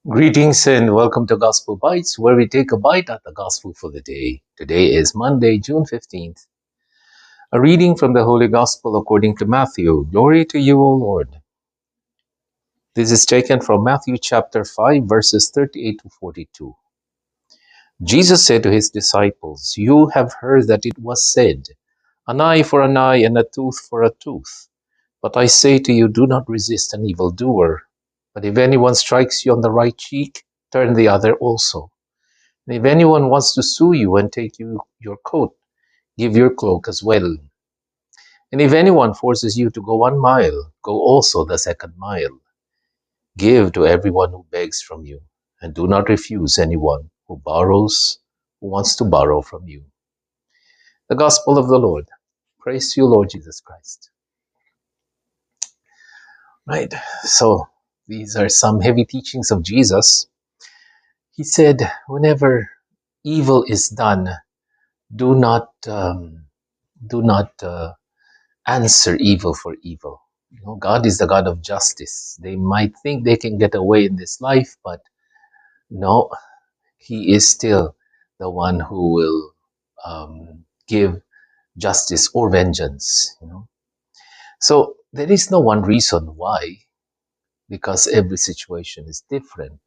Greetings and welcome to Gospel Bytes, where we take a bite at the Gospel for the day. Today is Monday, June 15th. A reading from the Holy Gospel according to Matthew. Glory to you, O Lord. This is taken from Matthew chapter 5, verses 38 to 42. Jesus said to his disciples, "You have heard that it was said, 'An eye for an eye and a tooth for a tooth.' But I say to you, do not resist an evildoer. But if anyone strikes you on the right cheek, turn the other also. And if anyone wants to sue you and take your coat, give your cloak as well. And if anyone forces you to go 1 mile, go also the second mile. Give to everyone who begs from you, and do not refuse anyone who wants to borrow from you." The Gospel of the Lord. Praise to you, Lord Jesus Christ. Right, so these are some heavy teachings of Jesus. He said, whenever evil is done, do not answer evil for evil. God is the God of justice. They might think they can get away in this life, but no, He is still the one who will give justice or vengeance. So there is no one reason why, because every situation is different.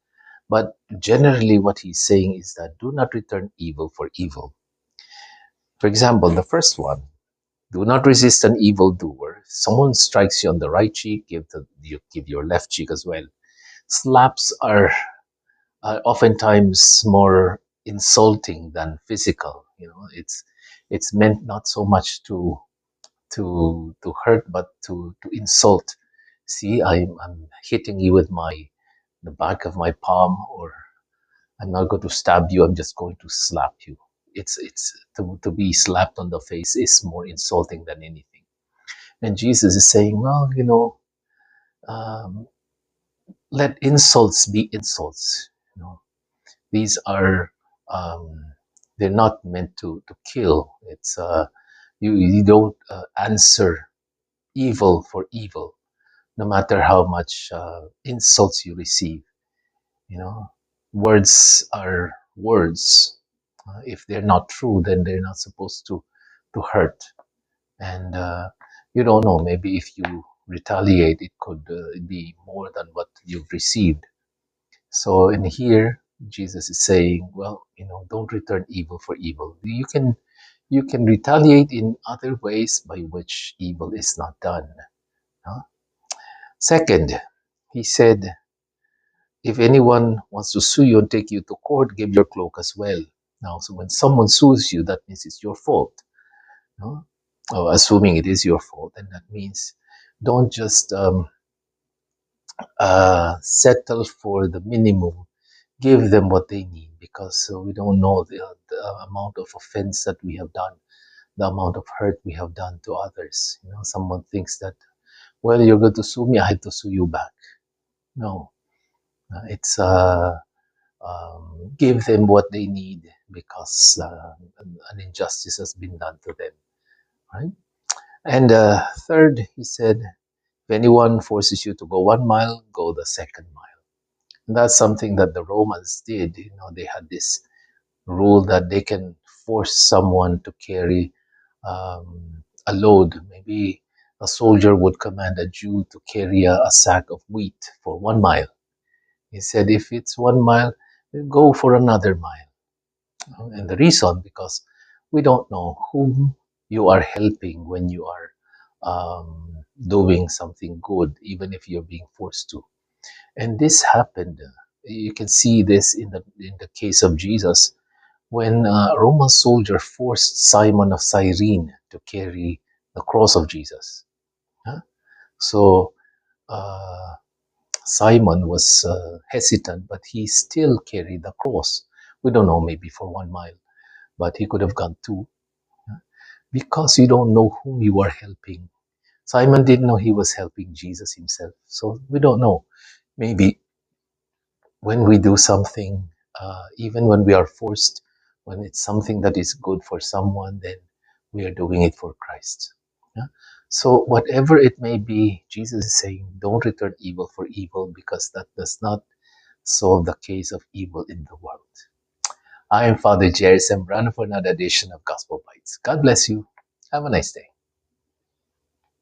But generally, what He's saying is that do not return evil for evil. For example, the first one. Do not resist an evildoer. If someone strikes you on the right cheek, give your left cheek as well. Slaps are oftentimes more insulting than physical. It's meant not so much to hurt, but to insult. See, I'm hitting you with the back of my palm, or I'm not going to stab you. I'm just going to slap you. It's to be slapped on the face is more insulting than anything. And Jesus is saying, well, um, let insults be insults. These are they're not meant to kill. It's you don't answer evil for evil, no matter how much insults you receive. You know, words are words. If they're not true, then they're not supposed to hurt. And you don't know, maybe if you retaliate, it could be more than what you've received. So in here, Jesus is saying, well, don't return evil for evil. You can retaliate in other ways by which evil is not done. Huh? Second, he said, if anyone wants to sue you and take you to court, give your cloak as well. Now, so when someone sues you, that means it's your fault. No? Assuming it is your fault, and that means don't just settle for the minimum. Give them what they need, because we don't know the amount of offense that we have done, the amount of hurt we have done to others. Someone thinks that, well, you're going to sue me, I have to sue you back. No, it's give them what they need, because an injustice has been done to them, right? And third, he said, if anyone forces you to go 1 mile, go the second mile. And that's something that the Romans did. They had this rule that they can force someone to carry a load. Maybe a soldier would command a Jew to carry a sack of wheat for 1 mile. He said, if it's 1 mile, then go for another mile. And the reason, because we don't know whom you are helping when you are doing something good, even if you're being forced to. And this happened. You can see this in the case of Jesus, when a Roman soldier forced Simon of Cyrene to carry the cross of Jesus. Huh? So uh, Simon was hesitant, but he still carried the cross. We don't know, maybe for 1 mile, but he could have gone 2. Because you don't know whom you are helping. Simon didn't know he was helping Jesus himself. So we don't know. Maybe when we do something, even when we are forced, when it's something that is good for someone, then we are doing it for Christ. Yeah? So whatever it may be, Jesus is saying, don't return evil for evil, because that does not solve the case of evil in the world. I am Father Jerry Sembrano for another edition of Gospel Bites. God bless you. Have a nice day.